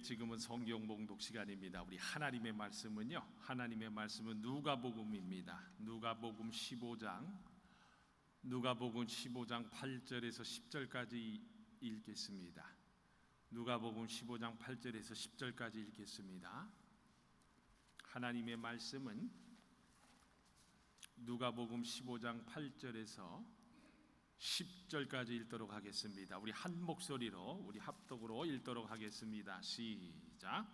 지금은 성경 봉독 시간입니다. 우리 하나님의 말씀은 누가복음입니다. 누가복음 15장 8절에서 10절까지 읽겠습니다. 누가복음 15장 8절에서 10절까지 읽겠습니다. 하나님의 말씀은 누가복음 15장 8절에서 10절까지 읽도록 하겠습니다. 우리 한 목소리로, 우리 합독으로 읽도록 하겠습니다. 시작.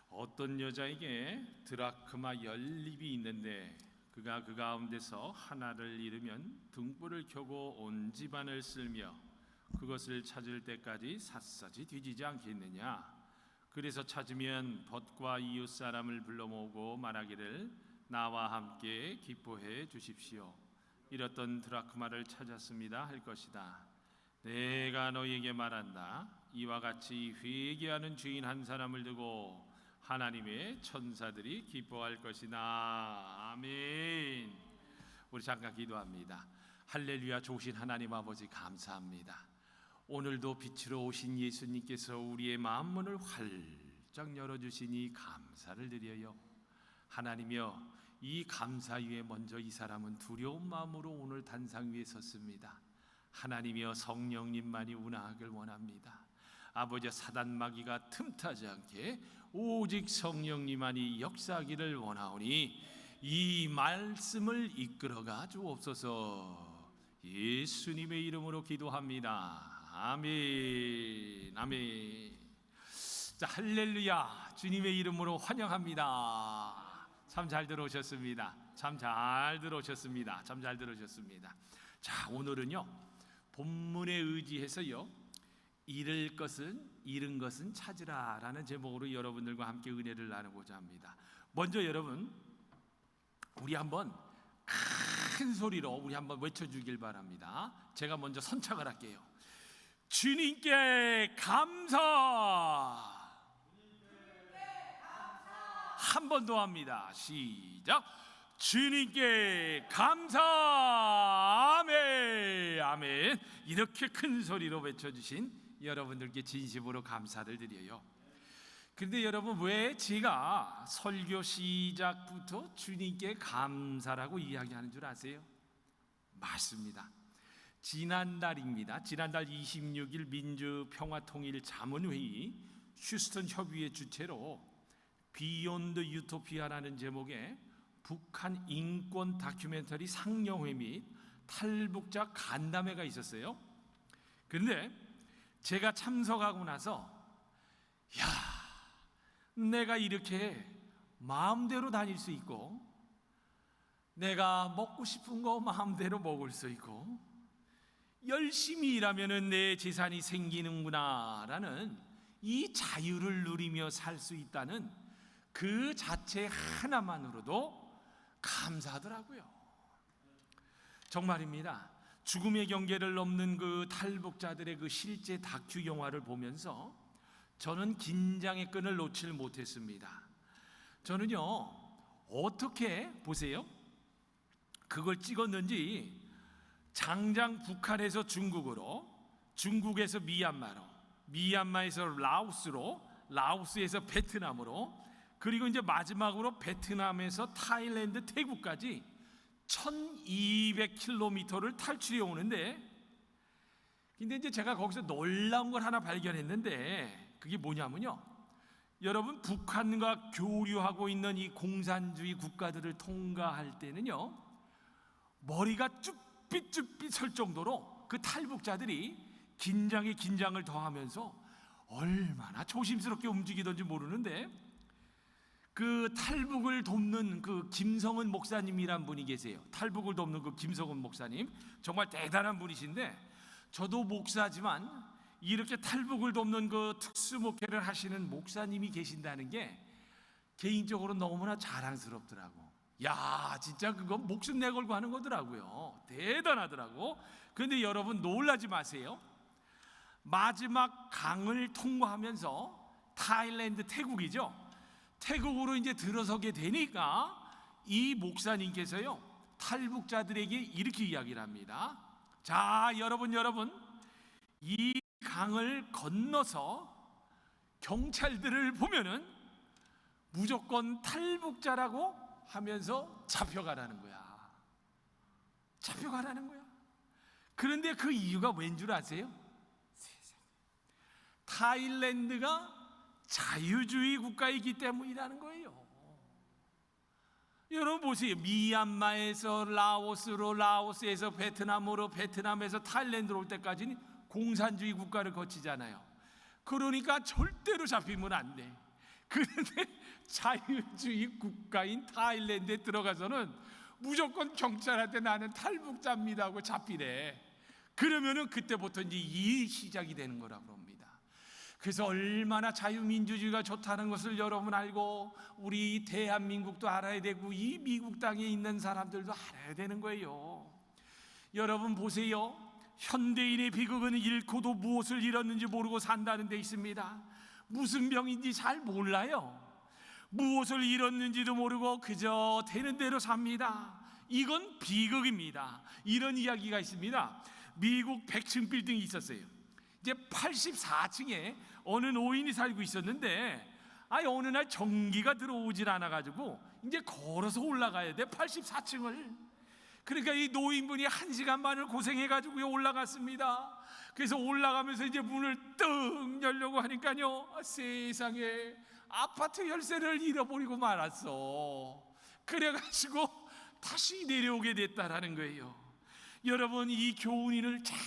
어떤 여자에게 드라크마 10립이 있는데 그가 그 가운데서 하나를 잃으면 등불을 켜고 온 집안을 쓸며 그것을 찾을 때까지 샅샅이 뒤지지 않겠느냐. 그래서 찾으면 벗과 이웃 사람을 불러 모으고 말하기를 나와 함께 기뻐해 주십시오. 잃었던 드라크마를 찾았습니다 할 것이다. 내가 너희에게 말한다. 이와 같이 회개하는 죄인 한 사람을 두고 하나님의 천사들이 기뻐할 것이다. 아멘. 우리 잠깐 기도합니다. 할렐루야. 좋으신 하나님 아버지 감사합니다. 오늘도 빛으로 오신 예수님께서 우리의 마음문을 활짝 열어주시니 감사를 드려요. 하나님이여, 이 감사 위에 먼저 이 사람은 두려운 마음으로 오늘 단상 위에 섰습니다. 하나님이여, 성령님만이 운행하길 원합니다. 아버지, 사단 마귀가 틈타지 않게 오직 성령님만이 역사하기를 원하오니 이 말씀을 이끌어가 주옵소서. 예수님의 이름으로 기도합니다. 아멘. 아멘. 자, 할렐루야. 주님의 이름으로 환영합니다. 참 잘 들어오셨습니다. 참 잘 들어오셨습니다. 자, 오늘은요 본문에 의지해서요 잃은 것은 찾으라 라는 제목으로 여러분들과 함께 은혜를 나누고자 합니다. 먼저 여러분, 우리 한번 큰 소리로 우리 한번 외쳐주길 바랍니다. 제가 먼저 선창을 할게요. 주님께 감사. 한 번 더 합니다. 시작. 주님께 감사. 아멘. 아멘. 이렇게 큰 소리로 외쳐주신 여러분들께 진심으로 감사를 드려요. 그런데 여러분, 왜 제가 설교 시작부터 주님께 감사라고 이야기하는 줄 아세요? 맞습니다. 지난달입니다. 지난달 26일 민주평화통일자문회의 휴스턴 협의회 주최로 비욘드 유토피아라는 제목의 북한 인권 다큐멘터리 상영회 및 탈북자 간담회가 있었어요. 그런데 제가 참석하고 나서 내가 이렇게 마음대로 다닐 수 있고, 내가 먹고 싶은 거 마음대로 먹을 수 있고, 열심히 일하면 내 재산이 생기는구나 라는 이 자유를 누리며 살 수 있다는 그 자체 하나만으로도 감사하더라고요. 정말입니다. 죽음의 경계를 넘는 그 탈북자들의 그 실제 다큐 영화를 보면서 저는 긴장의 끈을 놓질 못했습니다. 저는요, 어떻게 보세요? 그걸 찍었는지 장장 북한에서 중국으로, 중국에서 미얀마로, 미얀마에서 라오스로, 라오스에서 베트남으로, 그리고 이제 마지막으로 베트남에서 타일랜드, 태국까지 1200km를 탈출해 오는데, 근데 이제 제가 거기서 놀라운 걸 하나 발견했는데, 그게 뭐냐면요, 여러분, 북한과 교류하고 있는 이 공산주의 국가들을 통과할 때는요, 머리가 쭈삣쭈삣 설 정도로 그 탈북자들이 긴장에 긴장을 더하면서 얼마나 조심스럽게 움직이던지 모르는데, 그 탈북을 돕는 그 김성은 목사님이란 분이 계세요. 탈북을 돕는 그 김성은 목사님, 정말 대단한 분이신데, 저도 목사지만 이렇게 탈북을 돕는 그 특수 목회를 하시는 목사님이 계신다는 게 개인적으로 너무나 자랑스럽더라고. 야, 진짜 그거 목숨 내걸고 하는 거더라고요. 대단하더라고. 그런데 여러분, 놀라지 마세요. 마지막 강을 통과하면서 타일랜드, 태국이죠. 태국으로 이제 들어서게 되니까 이 목사님께서요 탈북자들에게 이렇게 이야기를 합니다. 자, 여러분, 이 강을 건너서 경찰들을 보면은 무조건 탈북자라고 하면서 잡혀가라는 거야. 잡혀가라는 거야. 그런데 그 이유가 왠 줄 아세요? 타일랜드가 자유주의 국가이기 때문이라는 거예요. 여러분 보세요. 미얀마에서 라오스로, 라오스에서 베트남으로, 베트남에서 타일랜드로 올 때까지는 공산주의 국가를 거치잖아요. 그러니까 절대로 잡히면 안 돼. 그런데 자유주의 국가인 타일랜드에 들어가서는 무조건 경찰한테 나는 탈북자입니다 하고 잡히래. 그러면은 그때부터 이제 이 시작이 되는 거라고 합니다. 그래서 얼마나 자유민주주의가 좋다는 것을 여러분 알고 우리 대한민국도 알아야 되고 이 미국 땅에 있는 사람들도 알아야 되는 거예요. 여러분 보세요. 현대인의 비극은 잃고도 무엇을 잃었는지 모르고 산다는 데 있습니다. 무슨 병인지 잘 몰라요. 무엇을 잃었는지도 모르고 그저 되는 대로 삽니다. 이건 비극입니다. 이런 이야기가 있습니다. 미국 100층 빌딩이 있었어요. 이제 84층에 어느 노인이 살고 있었는데 어느 날 전기가 들어오질 않아가지고 이제 걸어서 올라가야 돼, 84층을. 그러니까 이 노인분이 1시간 반을 고생해가지고 올라갔습니다. 그래서 올라가면서 이제 문을 뜩 열려고 하니까요, 세상에 아파트 열쇠를 잃어버리고 말았어. 그래가지고 다시 내려오게 됐다라는 거예요. 여러분, 이 교훈을 잘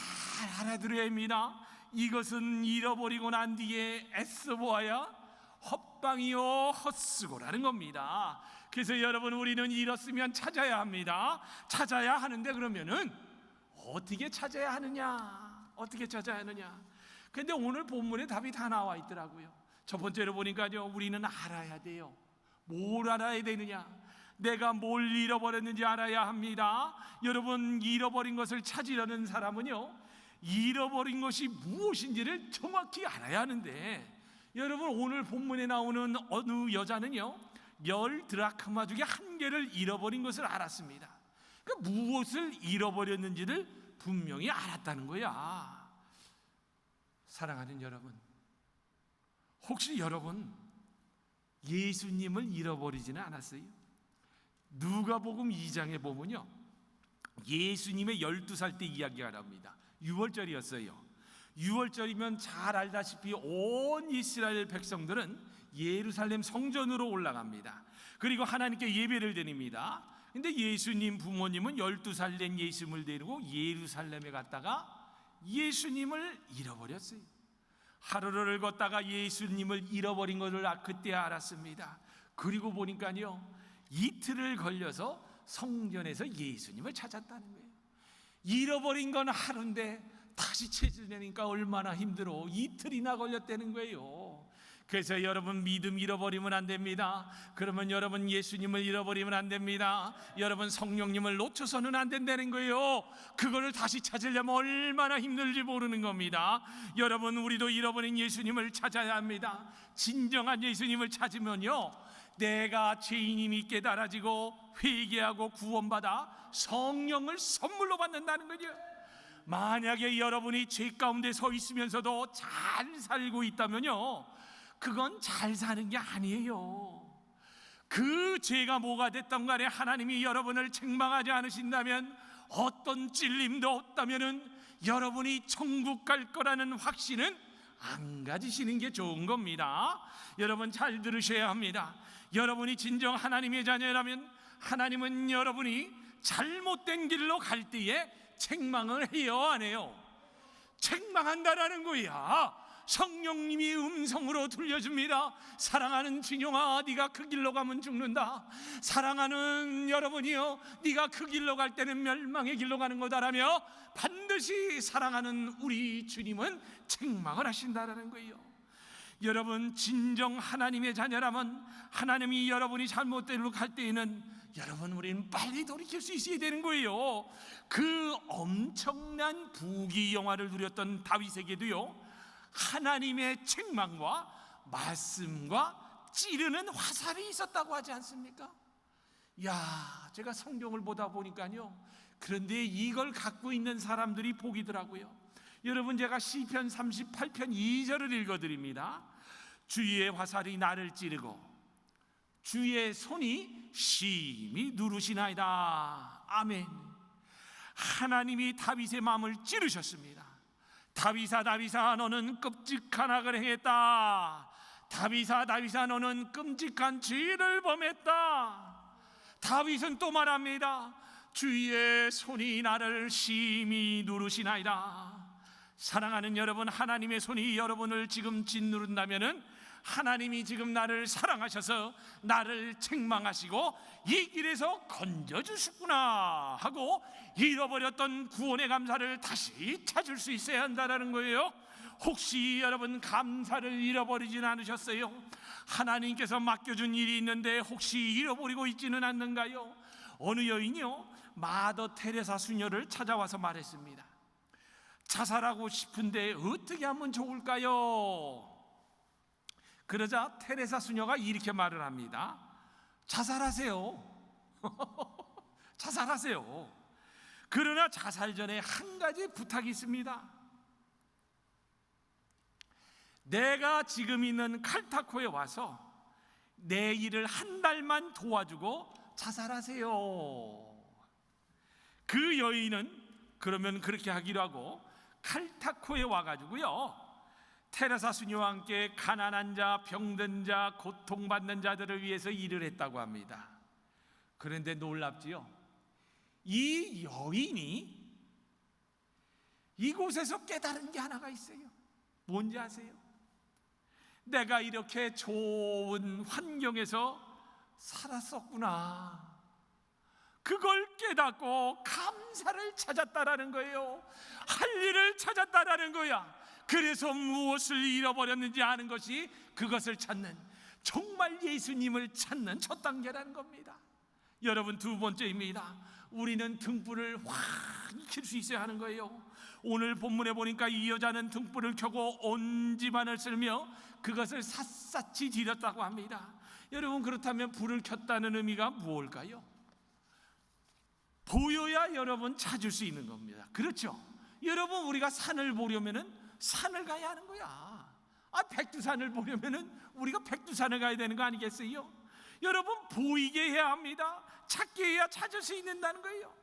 알아들어야 합니다. 이것은 잃어버리고 난 뒤에 애써보아야 헛방이요 헛수고라는 겁니다. 그래서 여러분, 우리는 잃었으면 찾아야 합니다. 찾아야 하는데 그러면은 어떻게 찾아야 하느냐? 어떻게 찾아야 하느냐? 근데 오늘 본문에 답이 다 나와 있더라고요. 첫 번째로 보니까요, 우리는 알아야 돼요. 뭘 알아야 되느냐? 내가 뭘 잃어버렸는지 알아야 합니다. 여러분, 잃어버린 것을 찾으려는 사람은요, 잃어버린 것이 무엇인지를 정확히 알아야 하는데, 여러분 오늘 본문에 나오는 어느 여자는요, 10드라크마 중에 1개를 잃어버린 것을 알았습니다. 그러니까 무엇을 잃어버렸는지를 분명히 알았다는 거야. 사랑하는 여러분, 혹시 여러분 예수님을 잃어버리지는 않았어요? 누가복음 2장에 보면요, 예수님의 12살 때 이야기가 나옵니다. 6월절이었어요. 6월절이면 잘 알다시피 온 이스라엘 백성들은 예루살렘 성전으로 올라갑니다. 그리고 하나님께 예배를 드립니다. 근데 예수님 부모님은 12살 된 예수님을 데리고 예루살렘에 갔다가 예수님을 잃어버렸어요. 하루를 걷다가 예수님을 잃어버린 것을 그때 알았습니다. 그리고 보니까요, 이틀을 걸려서 성전에서 예수님을 찾았다는 거예요. 잃어버린 건 하루인데 다시 찾으려니까 얼마나 힘들어. 이틀이나 걸렸다는 거예요. 그래서 여러분, 믿음 잃어버리면 안 됩니다. 그러면 여러분, 예수님을 잃어버리면 안 됩니다. 여러분, 성령님을 놓쳐서는 안 된다는 거예요. 그거를 다시 찾으려면 얼마나 힘들지 모르는 겁니다. 여러분, 우리도 잃어버린 예수님을 찾아야 합니다. 진정한 예수님을 찾으면요, 내가 죄인임이 깨달아지고 회개하고 구원받아 성령을 선물로 받는다는 거죠. 만약에 여러분이 죄 가운데 서 있으면서도 잘 살고 있다면요, 그건 잘 사는 게 아니에요. 그 죄가 뭐가 됐던 간에 하나님이 여러분을 책망하지 않으신다면, 어떤 찔림도 없다면은 여러분이 천국 갈 거라는 확신은 안 가지시는 게 좋은 겁니다. 여러분, 잘 들으셔야 합니다. 여러분이 진정 하나님의 자녀라면 하나님은 여러분이 잘못된 길로 갈 때에 책망을 해요, 안 해요? 책망한다라는 거야. 성령님이 음성으로 들려줍니다. 사랑하는 진용아, 네가 그 길로 가면 죽는다. 사랑하는 여러분이요, 네가 그 길로 갈 때는 멸망의 길로 가는 거다라며 반드시 사랑하는 우리 주님은 책망을 하신다라는 거예요. 여러분, 진정 하나님의 자녀라면 하나님이 여러분이 잘못된 길로 갈 때에는 여러분, 우리는 빨리 돌이킬 수 있어야 되는 거예요. 그 엄청난 부귀영화를 누렸던 다윗에게도요, 하나님의 책망과 말씀과 찌르는 화살이 있었다고 하지 않습니까? 제가 성경을 보다 보니까요, 그런데 이걸 갖고 있는 사람들이 복이더라고요. 여러분, 제가 시편 38편 2절을 읽어드립니다. 주의 화살이 나를 찌르고 주의 손이 심히 누르시나이다. 아멘. 하나님이 다윗의 마음을 찌르셨습니다. 다윗아, 다윗아, 너는 끔찍한 악을 행했다. 다윗아, 다윗아, 너는 끔찍한 죄를 범했다. 다윗은 또 말합니다. 주의 손이 나를 심히 누르시나이다. 사랑하는 여러분, 하나님의 손이 여러분을 지금 짓누른다면은 하나님이 지금 나를 사랑하셔서 나를 책망하시고 이 길에서 건져주셨구나 하고 잃어버렸던 구원의 감사를 다시 찾을 수 있어야 한다는 거예요. 혹시 여러분 감사를 잃어버리진 않으셨어요? 하나님께서 맡겨준 일이 있는데 혹시 잃어버리고 있지는 않는가요? 어느 여인이요, 마더 테레사 수녀를 찾아와서 말했습니다. 자살하고 싶은데 어떻게 하면 좋을까요? 그러자 테레사 수녀가 이렇게 말을 합니다. 자살하세요. 자살하세요. 그러나 자살 전에 한 가지 부탁이 있습니다. 내가 지금 있는 칼타코에 와서 내 일을 한 달만 도와주고 자살하세요. 그 여인은 그러면 그렇게 하기로 하고 칼타코에 와가지고요, 테레사 수녀와 함께 가난한 자, 병든 자, 고통받는 자들을 위해서 일을 했다고 합니다. 그런데 놀랍지요? 이 여인이 이곳에서 깨달은 게 하나가 있어요. 뭔지 아세요? 내가 이렇게 좋은 환경에서 살았었구나. 그걸 깨닫고 감사를 찾았다라는 거예요. 할 일을 찾았다라는 거야. 그래서 무엇을 잃어버렸는지 아는 것이 그것을 찾는, 정말 예수님을 찾는 첫 단계라는 겁니다. 여러분, 두 번째입니다. 우리는 등불을 확 익힐 수 있어야 하는 거예요. 오늘 본문에 보니까 이 여자는 등불을 켜고 온 집안을 쓸며 그것을 샅샅이 뒤렸다고 합니다. 여러분, 그렇다면 불을 켰다는 의미가 무엇일까요? 보여야 여러분 찾을 수 있는 겁니다. 그렇죠? 여러분, 우리가 산을 보려면은 산을 가야 하는 거야. 백두산을 보려면은 우리가 백두산을 가야 되는 거 아니겠어요? 여러분, 보이게 해야 합니다. 찾게 해야 찾을 수 있는다는 거예요.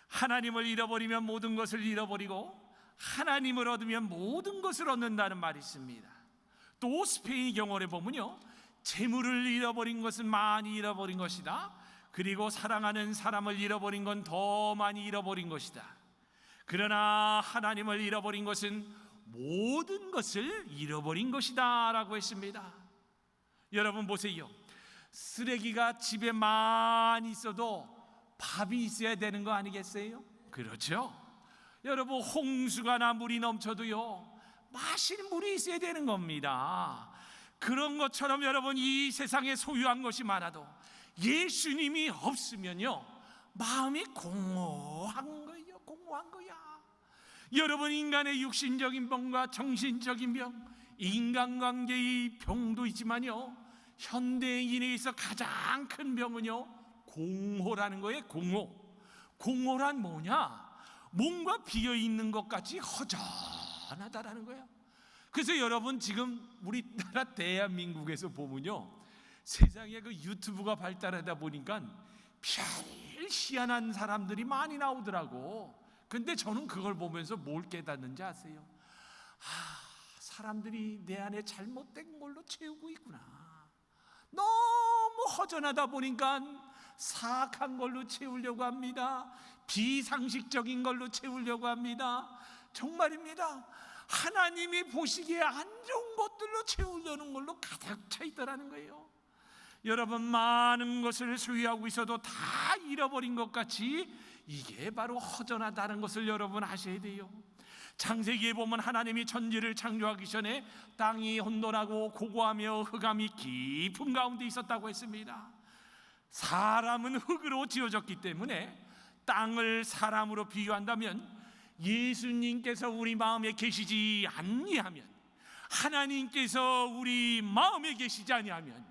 하나님을 잃어버리면 모든 것을 잃어버리고 하나님을 얻으면 모든 것을 얻는다는 말이 있습니다. 또 스페인 경어에 보면요, 재물을 잃어버린 것은 많이 잃어버린 것이다. 그리고 사랑하는 사람을 잃어버린 건 더 많이 잃어버린 것이다. 그러나 하나님을 잃어버린 것은 모든 것을 잃어버린 것이다 라고 했습니다. 여러분 보세요. 쓰레기가 집에 많이 있어도 밥이 있어야 되는 거 아니겠어요? 그렇죠? 여러분, 홍수가 나 물이 넘쳐도요, 마실 물이 있어야 되는 겁니다. 그런 것처럼 여러분, 이 세상에 소유한 것이 많아도 예수님이 없으면요, 마음이 공허한 거예요. 공허한 거야. 여러분, 인간의 육신적인 병과 정신적인 병, 인간관계의 병도 있지만요, 현대인에 있어 가장 큰 병은요, 공허라는 거예요. 공허란 뭐냐? 뭔가 비어있는 것 같이 허전하다라는 거예요. 그래서 여러분, 지금 우리나라 대한민국에서 보면요, 세상에 그 유튜브가 발달하다 보니까 별 희한한 사람들이 많이 나오더라고. 근데 저는 그걸 보면서 뭘 깨닫는지 아세요? 사람들이 내 안에 잘못된 걸로 채우고 있구나. 너무 허전하다 보니까 사악한 걸로 채우려고 합니다. 비상식적인 걸로 채우려고 합니다. 정말입니다. 하나님이 보시기에 안 좋은 것들로 채우려는 걸로 가득 차 있더라는 거예요. 여러분, 많은 것을 소유하고 있어도 다 잃어버린 것 같이 이게 바로 허전하다는 것을 여러분 아셔야 돼요. 창세기에 보면 하나님이 천지를 창조하기 전에 땅이 혼돈하고 고고하며 흑암이 깊은 가운데 있었다고 했습니다. 사람은 흙으로 지어졌기 때문에 땅을 사람으로 비유한다면 예수님께서 우리 마음에 계시지 아니하면, 하나님께서 우리 마음에 계시지 아니하면,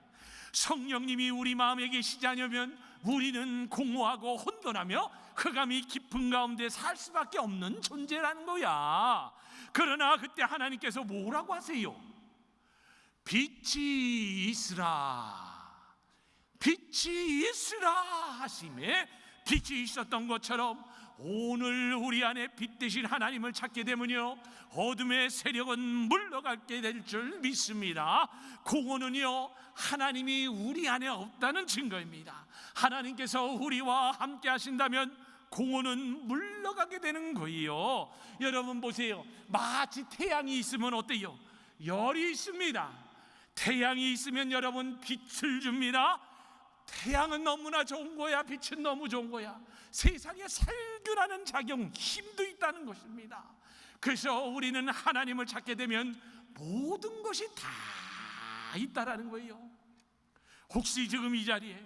성령님이 우리 마음에 계시지 않으면 우리는 공허하고 혼돈하며 흑암이 깊은 가운데 살 수밖에 없는 존재라는 거야. 그러나 그때 하나님께서 뭐라고 하세요? 빛이 있으라, 빛이 있으라 하심에 빛이 있었던 것처럼 오늘 우리 안에 빛 대신 하나님을 찾게 되면요, 어둠의 세력은 물러가게 될 줄 믿습니다. 공허는요, 하나님이 우리 안에 없다는 증거입니다. 하나님께서 우리와 함께 하신다면 공허는 물러가게 되는 거예요. 여러분 보세요. 마치 태양이 있으면 어때요? 열이 있습니다. 태양이 있으면 여러분 빛을 줍니다. 태양은 너무나 좋은 거야. 빛은 너무 좋은 거야. 세상에 살균하는 작용, 힘도 있다는 것입니다. 그래서 우리는 하나님을 찾게 되면 모든 것이 다 있다라는 거예요. 혹시 지금 이 자리에,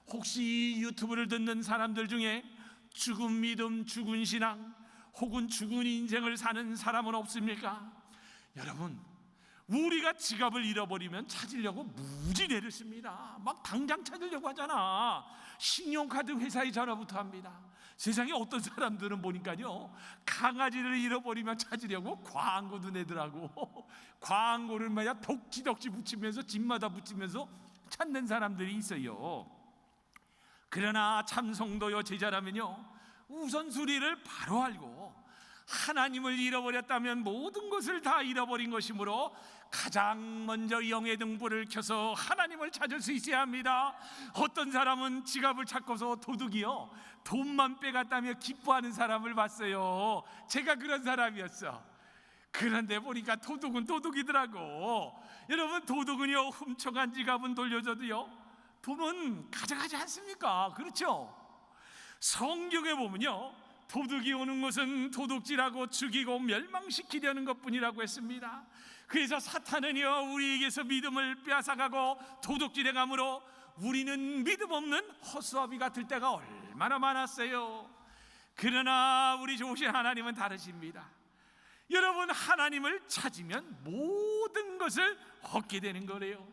혹시 유튜브를 듣는 사람들 중에 죽은 믿음, 죽은 신앙, 혹은 죽은 인생을 사는 사람은 없습니까? 여러분, 우리가 지갑을 잃어버리면 찾으려고 무지 애를 씁니다. 막 당장 찾으려고 하잖아. 신용카드 회사에 전화부터 합니다. 세상에 어떤 사람들은 보니까요, 강아지를 잃어버리면 찾으려고 광고도 내더라고. 광고를 말이야 덕지덕지 붙이면서 집마다 붙이면서 찾는 사람들이 있어요. 그러나 참 성도요 제자라면요, 우선순위를 바로 알고 하나님을 잃어버렸다면 모든 것을 다 잃어버린 것이므로 가장 먼저 영의 등불을 켜서 하나님을 찾을 수 있어야 합니다. 어떤 사람은 지갑을 찾고서 도둑이요, 돈만 빼갔다며 기뻐하는 사람을 봤어요. 제가 그런 사람이었어. 그런데 보니까 도둑은 도둑이더라고. 여러분, 도둑은요, 훔쳐간 지갑은 돌려줘도요, 돈은 가져가지 않습니까? 그렇죠? 성경에 보면요, 도둑이 오는 것은 도둑질하고 죽이고 멸망시키려는 것뿐이라고 했습니다. 그래서 사탄은요, 우리에게서 믿음을 빼앗아가고 도둑질해 가므로 우리는 믿음 없는 허수아비 같을 때가 얼마나 많았어요. 그러나 우리 좋으신 하나님은 다르십니다. 여러분, 하나님을 찾으면 모든 것을 얻게 되는 거래요.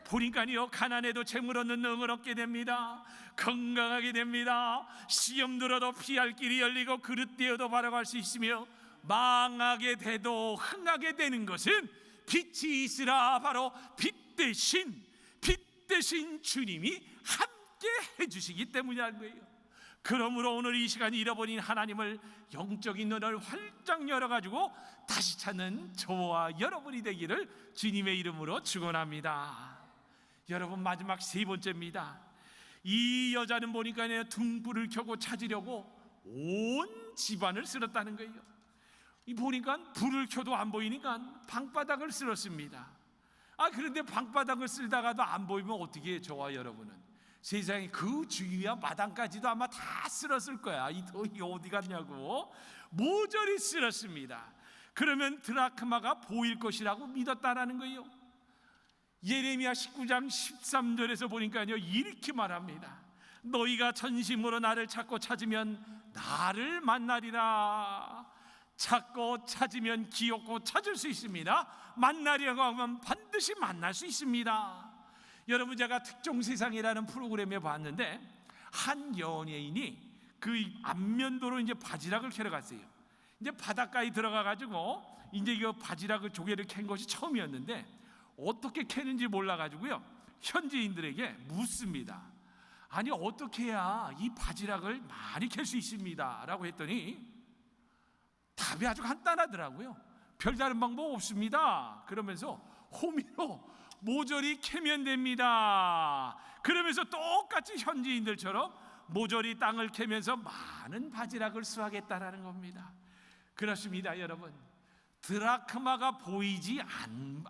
보니까요, 가난해도 재물 얻는 능을 얻게 됩니다. 건강하게 됩니다. 시험 들어도 피할 길이 열리고 그릇 떼어도 바라갈 수 있으며, 망하게 돼도 흥하게 되는 것은 빛이 있으라, 바로 빛 대신 주님이 함께 해주시기 때문이라는 거예요. 그러므로 오늘 이 시간 잃어버린 하나님을 영적인 눈을 활짝 열어가지고 다시 찾는 저와 여러분이 되기를 주님의 이름으로 축원합니다. 여러분, 마지막 세 번째입니다. 이 여자는 보니까 등불을 켜고 찾으려고 온 집안을 쓸었다는 거예요. 보니까 불을 켜도 안 보이니까 방바닥을 쓸었습니다. 그런데 방바닥을 쓸다가도 안 보이면 어떻게 해요? 저와 여러분은 세상에 그 주위와 마당까지도 아마 다 쓸었을 거야. 이 어디 갔냐고 모조리 쓸었습니다. 그러면 드라크마가 보일 것이라고 믿었다라는 거예요. 예레미야 19장 13절에서 보니까요, 이렇게 말합니다. 너희가 전심으로 나를 찾고 찾으면 나를 만나리라. 찾고 찾으면 기어코 찾을 수 있습니다. 만나려고 하면 반드시 만날 수 있습니다. 여러분, 제가 특종 세상이라는 프로그램에 봤는데 한 연예인이 그 안면도로 이제 바지락을 캐러 갔어요. 이제 바닷가에 들어가 가지고 이제 이 바지락을 조개를 캔 것이 처음이었는데 어떻게 캐는지 몰라 가지고요, 현지인들에게 묻습니다. 아니, 어떻게 해야 이 바지락을 많이 캘 수 있습니다 라고 했더니 답이 아주 간단하더라고요. 별다른 방법 없습니다. 그러면서 호미로 모조리 캐면 됩니다. 그러면서 똑같이 현지인들처럼 모조리 땅을 캐면서 많은 바지락을 수확했다라는 겁니다. 그렇습니다, 여러분. 드라크마가 보이지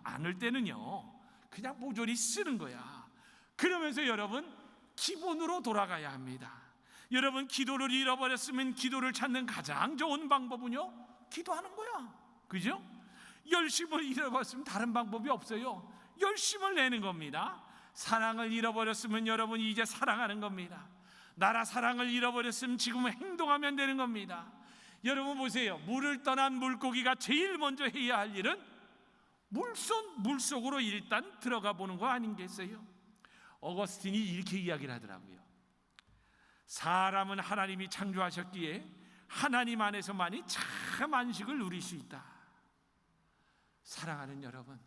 않을 때는요, 그냥 모조리 쓰는 거야. 그러면서 여러분, 기본으로 돌아가야 합니다. 여러분, 기도를 잃어버렸으면 기도를 찾는 가장 좋은 방법은요, 기도하는 거야. 그죠? 열심을 잃어버렸으면 다른 방법이 없어요. 열심을 내는 겁니다. 사랑을 잃어버렸으면 여러분 이제 사랑하는 겁니다. 나라 사랑을 잃어버렸으면 지금 행동하면 되는 겁니다. 여러분 보세요. 물을 떠난 물고기가 제일 먼저 해야 할 일은 물속으로 일단 들어가 보는 거 아닌겠어요? 어거스틴이 이렇게 이야기를 하더라고요. 사람은 하나님이 창조하셨기에 하나님 안에서만이 참 안식을 누릴 수 있다. 사랑하는 여러분,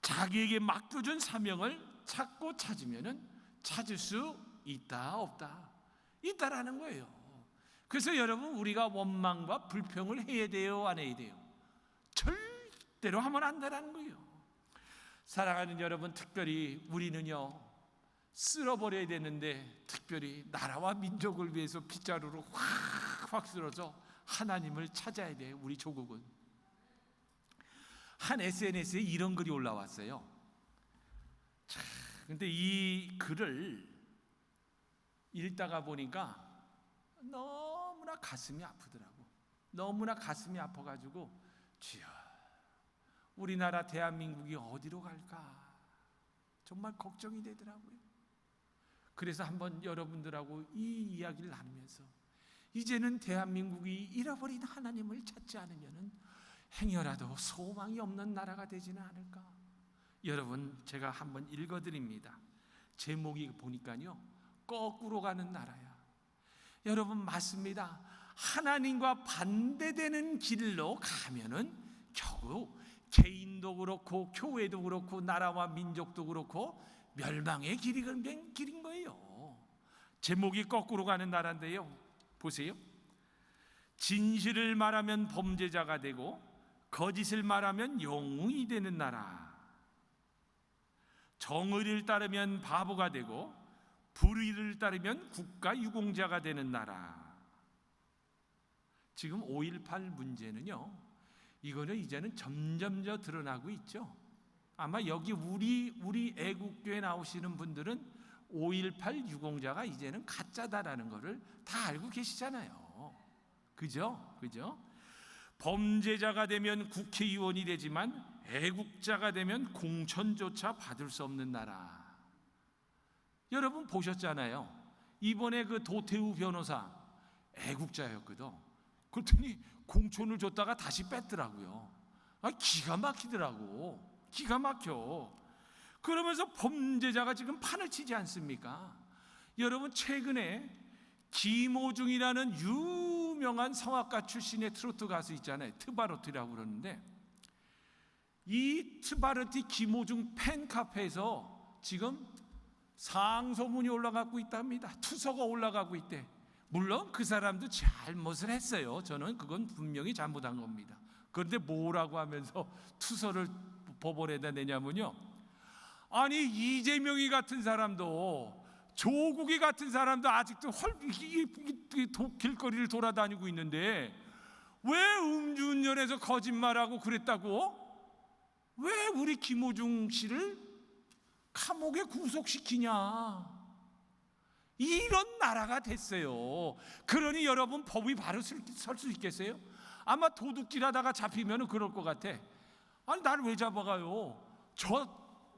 자기에게 맡겨준 사명을 찾고 찾으면은 찾을 수 있다 없다? 있다라는 거예요. 그래서 여러분, 우리가 원망과 불평을 해야 돼요, 안 해야 돼요? 절대로 하면 안 된다는 거예요. 사랑하는 여러분, 특별히 우리는요, 쓸어버려야 되는데, 특별히 나라와 민족을 위해서 빗자루로 확 쓸어서 하나님을 찾아야 돼요. 우리 조국은. 한 SNS에 이런 글이 올라왔어요. 근데 이 글을 읽다가 보니까 너무나 가슴이 아프더라고. 너무나 가슴이 아파가지고, 주여, 우리나라 대한민국이 어디로 갈까 정말 걱정이 되더라고요. 그래서 한번 여러분들하고 이 이야기를 나누면서, 이제는 대한민국이 잃어버린 하나님을 찾지 않으면 행여라도 소망이 없는 나라가 되지는 않을까. 여러분, 제가 한번 읽어드립니다. 제목이 보니까요, 거꾸로 가는 나라야. 여러분, 맞습니다. 하나님과 반대되는 길로 가면은 결국 개인도 그렇고 교회도 그렇고 나라와 민족도 그렇고 멸망의 길인 거예요. 제목이 거꾸로 가는 나라인데요, 보세요. 진실을 말하면 범죄자가 되고 거짓을 말하면 영웅이 되는 나라. 정의를 따르면 바보가 되고 불의를 따르면 국가 유공자가 되는 나라. 지금 5.18 문제는요, 이거는 이제는 점점 드러나고 있죠. 아마 여기 우리 애국교회 나오시는 분들은 5.18 유공자가 이제는 가짜다라는 것을 다 알고 계시잖아요. 그죠? 범죄자가 되면 국회의원이 되지만 애국자가 되면 공천조차 받을 수 없는 나라. 여러분 보셨잖아요. 이번에 그 도태우 변호사 애국자였거든. 그랬더니 공천을 줬다가 다시 뺐더라고요. 기가 막히더라고. 기가 막혀. 그러면서 범죄자가 지금 판을 치지 않습니까? 여러분, 최근에 김호중이라는 유명한 성악가 출신의 트로트 가수 있잖아요. 트바로티라고 그러는데, 이 트바로티 김호중 팬카페에서 지금 상소문이 올라가고 있답니다. 투서가 올라가고 있대. 물론 그 사람도 잘못을 했어요. 저는 그건 분명히 잘못한 겁니다. 그런데 뭐라고 하면서 투서를 법원에다 내냐면요, 아니 이재명이 같은 사람도, 조국이 같은 사람도 아직도 길거리를 돌아다니고 있는데 왜 음주운전해서 거짓말하고 그랬다고? 왜 우리 김호중 씨를 감옥에 구속시키냐? 이런 나라가 됐어요. 그러니 여러분, 법이 바로 설 수 있겠어요? 아마 도둑질하다가 잡히면 그럴 것 같아. 아니, 나를 왜 잡아가요? 저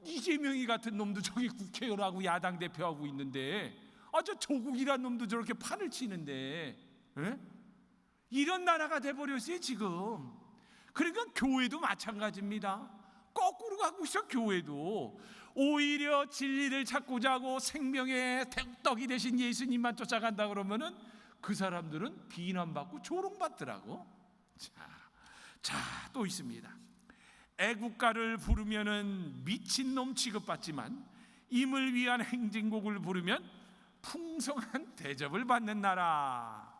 이재명이 같은 놈도 저기 국회의원하고 야당 대표하고 있는데, 저 조국이란 놈도 저렇게 판을 치는데, 에? 이런 나라가 돼버렸어요 지금. 그러니까 교회도 마찬가지입니다. 거꾸로 가고 있어. 교회도 오히려 진리를 찾고자 하고 생명의 떡이 되신 예수님만 쫓아간다 그러면은 그 사람들은 비난받고 조롱받더라고. 자, 또 있습니다. 애국가를 부르면은 미친놈 취급받지만 임을 위한 행진곡을 부르면 풍성한 대접을 받는 나라.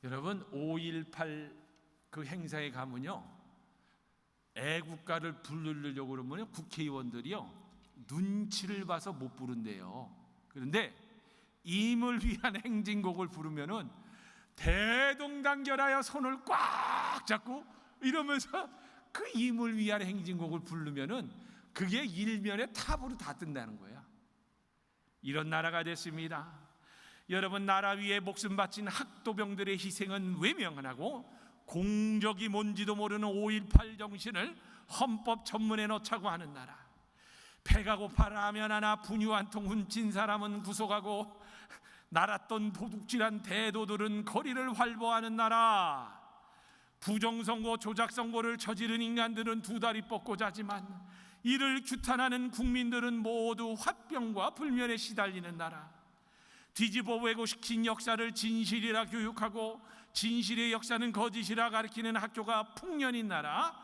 여러분, 5.18 그 행사에 가면요, 애국가를 부르려고 그러면 국회의원들이요 눈치를 봐서 못 부른대요. 그런데 임을 위한 행진곡을 부르면은 대동단결하여 손을 꽉 잡고 이러면서 그 임을 위한 행진곡을 부르면은 그게 일면의 탑으로 다 뜬다는 거야. 이런 나라가 됐습니다. 여러분, 나라 위에 목숨 바친 학도병들의 희생은 외면하고 공적이 뭔지도 모르는 5.18 정신을 헌법 전문에 넣자고 하는 나라. 배가 고파 라면 하나 분유 한 통 훔친 사람은 구속하고 날았던 도둑질한 대도들은 거리를 활보하는 나라. 부정선거 조작선거를 저지른 인간들은 두 다리 뻗고 자지만 이를 규탄하는 국민들은 모두 화병과 불면에 시달리는 나라. 뒤집어 왜곡시킨 역사를 진실이라 교육하고 진실의 역사는 거짓이라 가르치는 학교가 풍년인 나라,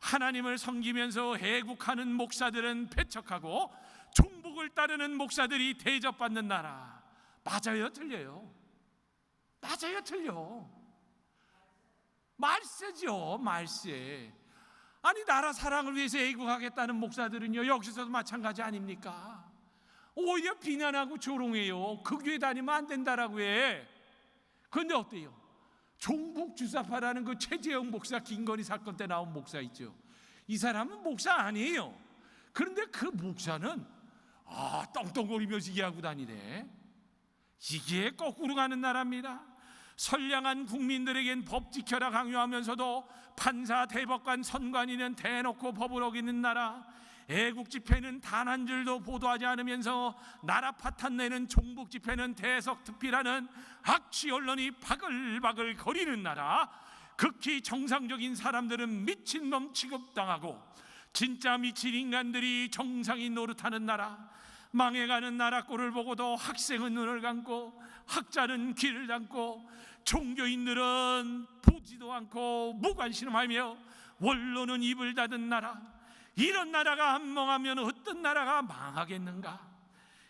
하나님을 섬기면서 애국하는 목사들은 배척하고 종북을 따르는 목사들이 대접받는 나라. 맞아요, 틀려요? 맞아요, 틀려? 말세죠, 말세. 아니, 나라 사랑을 위해서 애국하겠다는 목사들은요, 여기서도 마찬가지 아닙니까? 오히려 비난하고 조롱해요. 그 교회 다니면 안 된다라고 해. 그런데 어때요? 종북 주사파라는 그 최재형 목사, 김건희 사건 때 나온 목사 있죠. 이 사람은 목사 아니에요. 그런데 그 목사는 떵떵거리면서 얘기하고 다니래. 이게 거꾸로 가는 나라입니다. 선량한 국민들에겐 법 지켜라 강요하면서도 판사, 대법관, 선관위는 대놓고 법을 어기는 나라, 애국 집회는 단 한 줄도 보도하지 않으면서 나라 파탄 내는 종북 집회는 대석특필하는 악취 언론이 바글바글 거리는 나라, 극히 정상적인 사람들은 미친놈 취급당하고 진짜 미친 인간들이 정상인 노릇하는 나라, 망해가는 나라 꼴을 보고도 학생은 눈을 감고 학자는 귀를 닫고 종교인들은 보지도 않고 무관심하며 원로는 입을 닫은 나라, 이런 나라가 한멍하면 어떤 나라가 망하겠는가?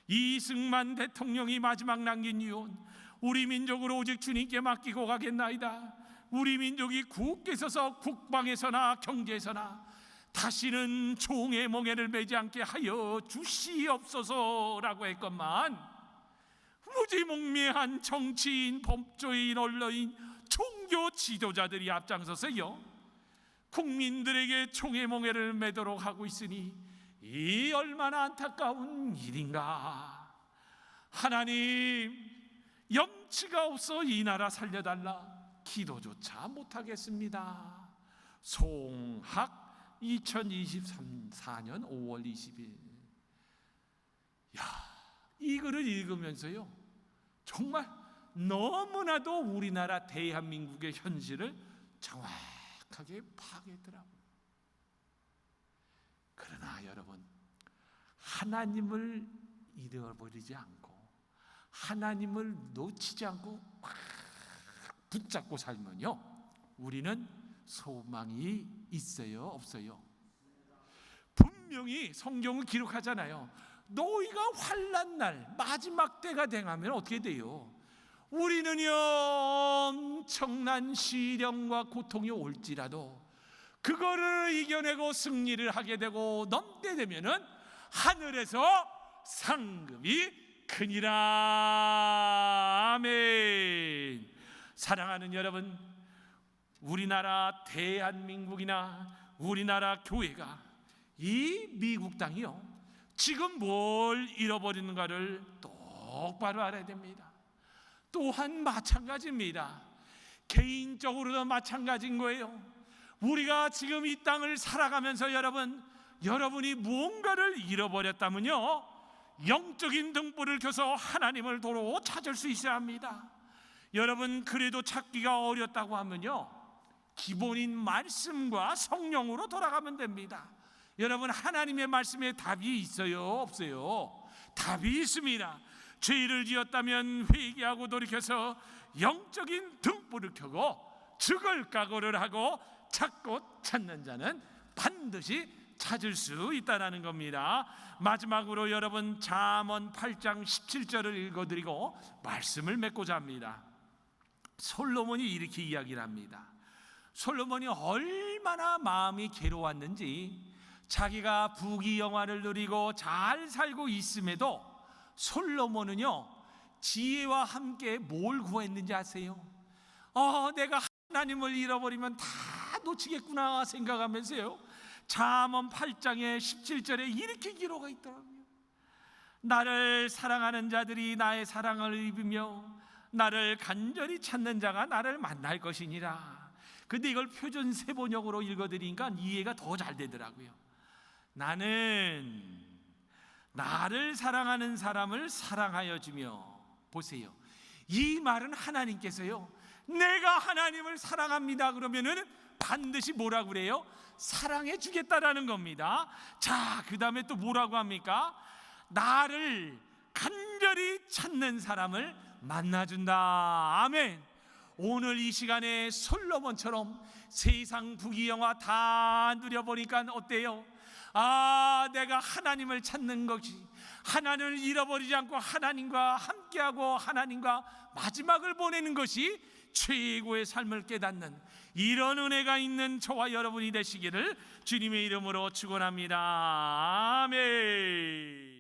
이승만 대통령이 마지막 남긴 유언, 우리 민족을 오직 주님께 맡기고 가겠나이다. 우리 민족이 굳게 서서 국방에서나 경제에서나 다시는 종의 멍에를 매지 않게 하여 주시옵소서라고 했건만, 무지몽매한 정치인, 법조인, 언론인, 종교 지도자들이 앞장서서요, 국민들에게 총의 멍에를 매도록 하고 있으니 이 얼마나 안타까운 일인가. 하나님, 염치가 없어 이 나라 살려달라. 기도조차 못하겠습니다. 송학 2024년 5월 20일. 이 글을 읽으면서요, 정말 너무나도 우리나라 대한민국의 현실을 정확하게 파악했더라고요. 그러나 여러분, 하나님을 잃어버리지 않고 하나님을 놓치지 않고 막 붙잡고 살면요, 우리는 소망이 있어요, 없어요? 분명히 성경을 기록하잖아요. 너희가 환난 날 마지막 때가 되면 어떻게 돼요? 우리는요, 엄청난 시련과 고통이 올지라도 그거를 이겨내고 승리를 하게 되고 넘게 되면은 하늘에서 상급이 크니라. 아멘. 사랑하는 여러분, 우리나라 대한민국이나 우리나라 교회가, 이 미국 땅이요, 지금 뭘 잃어버리는가를 똑바로 알아야 됩니다. 또한 마찬가지입니다. 개인적으로도 마찬가지인 거예요. 우리가 지금 이 땅을 살아가면서 여러분이 무언가를 잃어버렸다면요, 영적인 등불을 켜서 하나님을 도로 찾을 수 있어야 합니다. 여러분, 그래도 찾기가 어렵다고 하면요, 기본인 말씀과 성령으로 돌아가면 됩니다. 여러분, 하나님의 말씀에 답이 있어요, 없어요? 답이 있습니다. 죄를 지었다면 회개하고 돌이켜서 영적인 등불을 켜고 죽을 각오를 하고 찾고 찾는 자는 반드시 찾을 수 있다는 겁니다. 마지막으로 여러분, 잠언 8장 17절을 읽어드리고 말씀을 맺고자 합니다. 솔로몬이 이렇게 이야기를 합니다. 솔로몬이 얼마나 마음이 괴로웠는지, 자기가 부귀영화를 누리고 잘 살고 있음에도 솔로몬은요, 지혜와 함께 뭘 구했는지 아세요? 내가 하나님을 잃어버리면 다 놓치겠구나 생각하면서요, 잠언 8장의 17절에 이렇게 기록가 있더라고요. 나를 사랑하는 자들이 나의 사랑을 입으며 나를 간절히 찾는 자가 나를 만날 것이니라. 근데 이걸 표준 세번역으로 읽어드리니까 이해가 더 잘 되더라고요. 나는 나를 사랑하는 사람을 사랑하여 주며, 보세요, 이 말은 하나님께서요, 내가 하나님을 사랑합니다 그러면은 반드시 뭐라고 그래요? 사랑해 주겠다라는 겁니다. 자, 그 다음에 또 뭐라고 합니까? 나를 간절히 찾는 사람을 만나준다. 아멘. 오늘 이 시간에 솔로몬처럼 세상 부귀영화 다 누려보니까 어때요? 내가 하나님을 찾는 것이, 하나님을 잃어버리지 않고 하나님과 함께하고 하나님과 마지막을 보내는 것이 최고의 삶을 깨닫는 이런 은혜가 있는 저와 여러분이 되시기를 주님의 이름으로 축원합니다. 아멘.